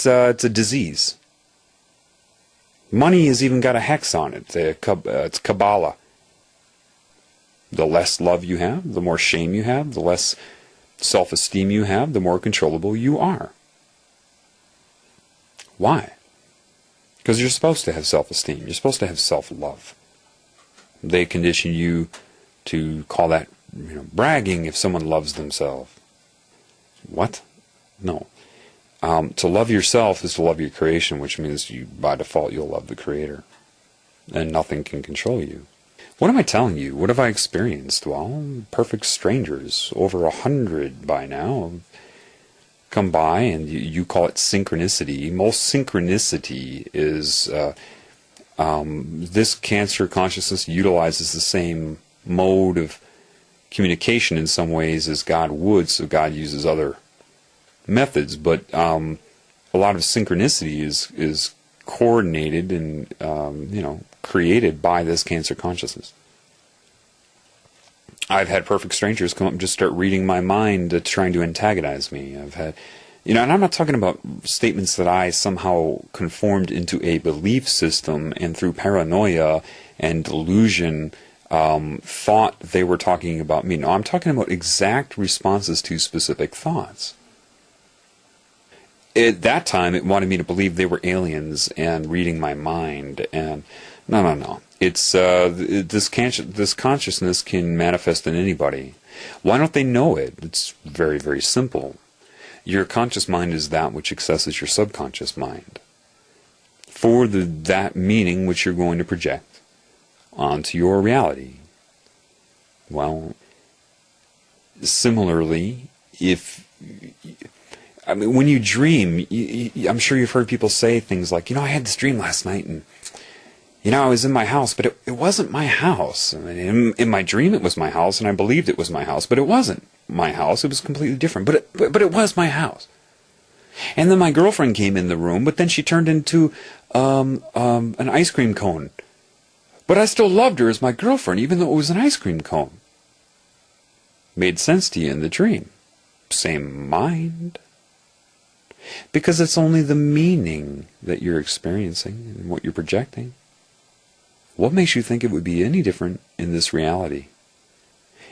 it's a disease. Money has even got a hex on it. It's Kabbalah. The less love you have, the more shame you have, the less self-esteem you have, the more controllable you are. Why? Because you're supposed to have self-esteem. You're supposed to have self-love. They condition you to call that, bragging if someone loves themselves. What? No. To love yourself is to love your creation, which means by default you'll love the Creator. And nothing can control you. What am I telling you? What have I experienced? Well, perfect strangers, over 100 by now, come by, and you call it synchronicity. Most synchronicity is this cancer consciousness utilizes the same mode of communication in some ways as God would, so God uses other methods, but a lot of synchronicity is coordinated and created by this cancer consciousness. I've had perfect strangers come up and just start reading my mind, trying to antagonize me. I've had, and I'm not talking about statements that I somehow conformed into a belief system and through paranoia and delusion thought they were talking about me. No, I'm talking about exact responses to specific thoughts. At that time, it wanted me to believe they were aliens and reading my mind. And no. It's this consciousness can manifest in anybody. Why don't they know it? It's very, very simple. Your conscious mind is that which accesses your subconscious mind for that meaning which you're going to project onto your reality. Well, similarly, when you dream, I'm sure you've heard people say things like, I had this dream last night, and I was in my house, but it wasn't my house. I mean, in my dream, it was my house, and I believed it was my house, but it wasn't my house. It was completely different, but it was my house. And then my girlfriend came in the room, but then she turned into an ice cream cone. But I still loved her as my girlfriend, even though it was an ice cream cone. Made sense to you in the dream. Same mind. Because it's only the meaning that you're experiencing and what you're projecting. What makes you think it would be any different in this reality?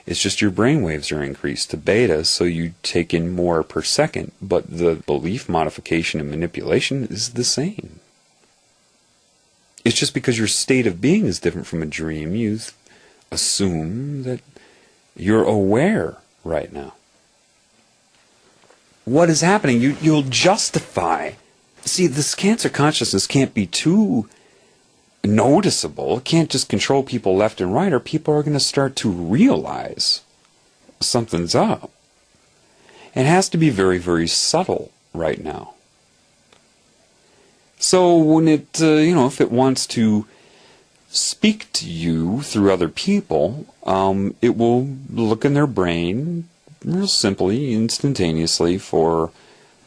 It's just your brainwaves are increased to beta, so you take in more per second, but the belief modification and manipulation is the same. It's just because your state of being is different from a dream, you assume that you're aware right now. What is happening? You'll justify. See, this cancer consciousness can't be too noticeable. It can't just control people left and right, or people are going to start to realize something's up. It has to be very, very subtle right now. So when it, if it wants to speak to you through other people, it will look in their brain real simply, instantaneously, for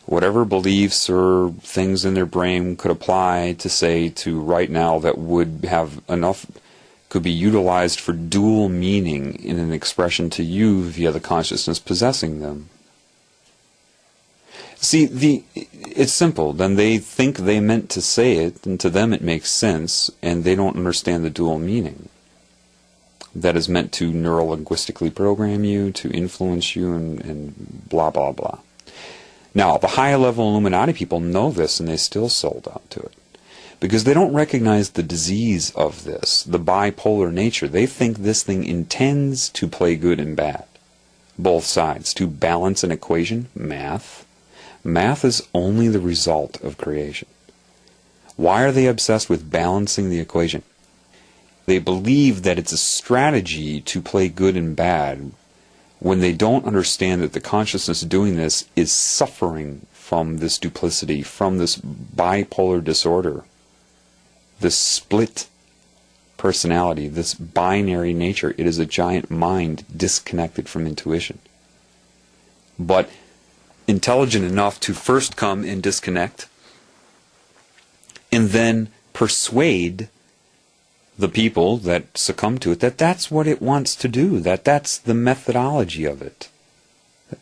whatever beliefs or things in their brain could apply to say to right now that would have enough, could be utilized for dual meaning in an expression to you via the consciousness possessing them. See, it's simple. Then they think they meant to say it, and to them it makes sense, and they don't understand the dual meaning. That is meant to neurolinguistically program you, to influence you, and blah, blah, blah. Now, the high-level Illuminati people know this, and they still sold out to it. Because they don't recognize the disease of this, the bipolar nature. They think this thing intends to play good and bad. Both sides. To balance an equation, math. Math is only the result of creation. Why are they obsessed with balancing the equation? They believe that it's a strategy to play good and bad when they don't understand that the consciousness doing this is suffering from this duplicity, from this bipolar disorder, this split personality, this binary nature. It is a giant mind disconnected from intuition. But intelligent enough to first come and disconnect, and then persuade the people that succumb to it that that's what it wants to do, that that's the methodology of it.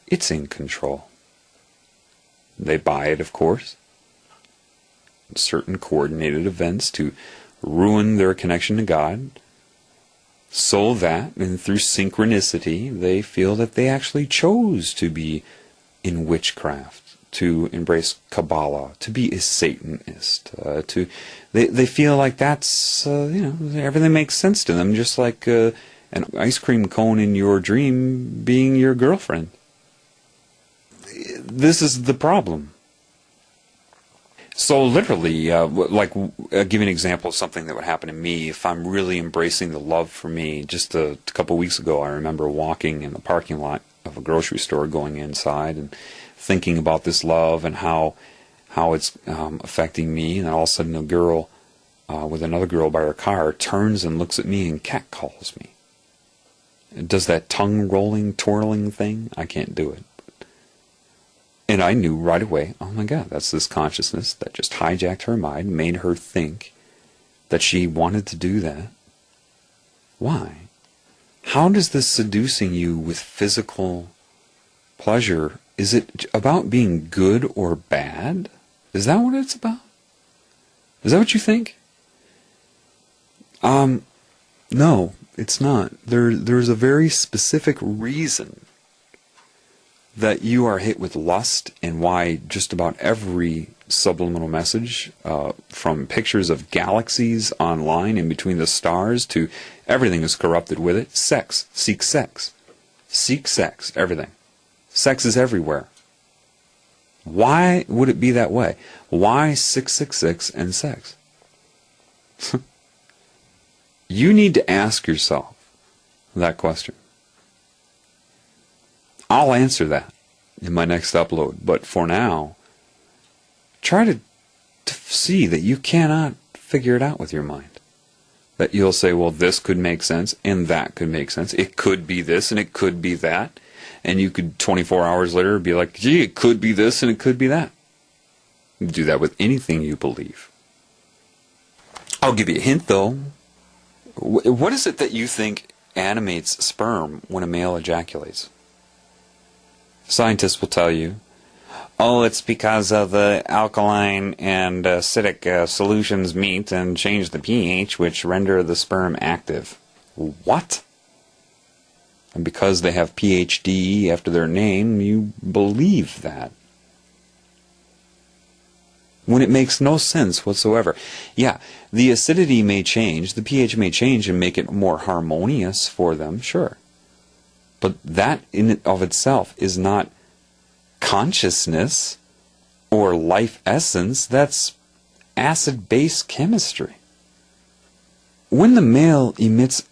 It's in control. They buy it, of course. certain coordinated events to ruin their connection to God, so that, and through synchronicity, they feel that they actually chose to be in witchcraft, to embrace Kabbalah, to be a Satanist, they feel like that's, everything makes sense to them, just like an ice cream cone in your dream being your girlfriend. This is the problem. So literally, I'll give you an example of something that would happen to me if I'm really embracing the love for me. Just a couple weeks ago, I remember walking in the parking lot of a grocery store, going inside and thinking about this love and how it's affecting me. And then all of a sudden, a girl with another girl by her car turns and looks at me and catcalls me. It does that tongue-rolling, twirling thing. I can't do it. And I knew right away, oh my God, that's this consciousness that just hijacked her mind, made her think that she wanted to do that. Why? How does this seducing you with physical pleasure, is it about being good or bad? Is that what it's about? Is that what you think? No, it's not. There's a very specific reason that you are hit with lust, and why just about every subliminal message, from pictures of galaxies online and between the stars to everything is corrupted with it. Sex. Seek sex. Seek sex. Everything. Sex is everywhere. Why would it be that way? Why 666 and sex? You need to ask yourself that question. I'll answer that in my next upload, but for now, try to see that you cannot figure it out with your mind. That you'll say, well, this could make sense, and that could make sense. It could be this, and it could be that. And you could, 24 hours later, be like, gee, it could be this, and it could be that. You do that with anything you believe. I'll give you a hint, though. What is it that you think animates sperm when a male ejaculates? Scientists will tell you, oh, it's because of the alkaline and acidic solutions meet and change the pH, which render the sperm active. What? And because they have PhD after their name, you believe that. When it makes no sense whatsoever. Yeah, the acidity may change, the pH may change and make it more harmonious for them, sure. But that in and of itself is not consciousness or life essence. That's acid-base chemistry. When the male emits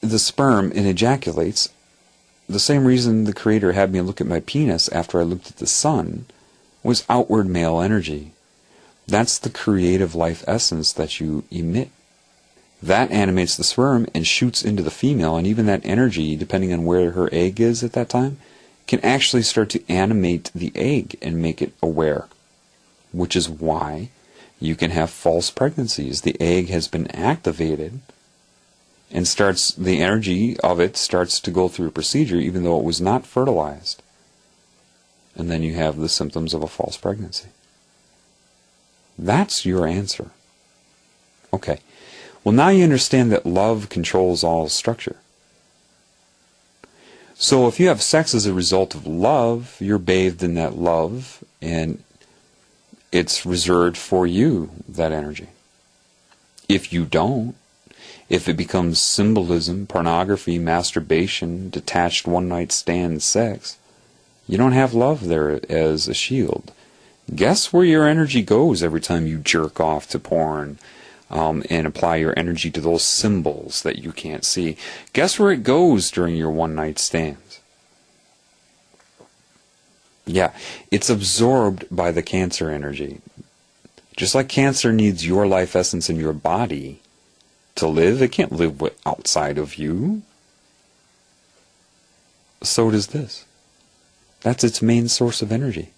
the sperm and ejaculates, the same reason the Creator had me look at my penis after I looked at the sun was outward male energy. That's the creative life essence that you emit. That animates the sperm and shoots into the female, and even that energy, depending on where her egg is at that time, can actually start to animate the egg and make it aware. Which is why you can have false pregnancies. The egg has been activated, and the energy of it starts to go through a procedure even though it was not fertilized. And then you have the symptoms of a false pregnancy. That's your answer. Okay. Well, now you understand that love controls all structure. So if you have sex as a result of love, you're bathed in that love, and it's reserved for you, that energy. If you don't, if it becomes symbolism, pornography, masturbation, detached one-night stand sex, you don't have love there as a shield. Guess where your energy goes every time you jerk off to porn? And apply your energy to those symbols that you can't see. Guess where it goes during your one-night stands? Yeah, it's absorbed by the Cancer energy. Just like Cancer needs your life essence in your body to live, it can't live outside of you. So does this. That's its main source of energy.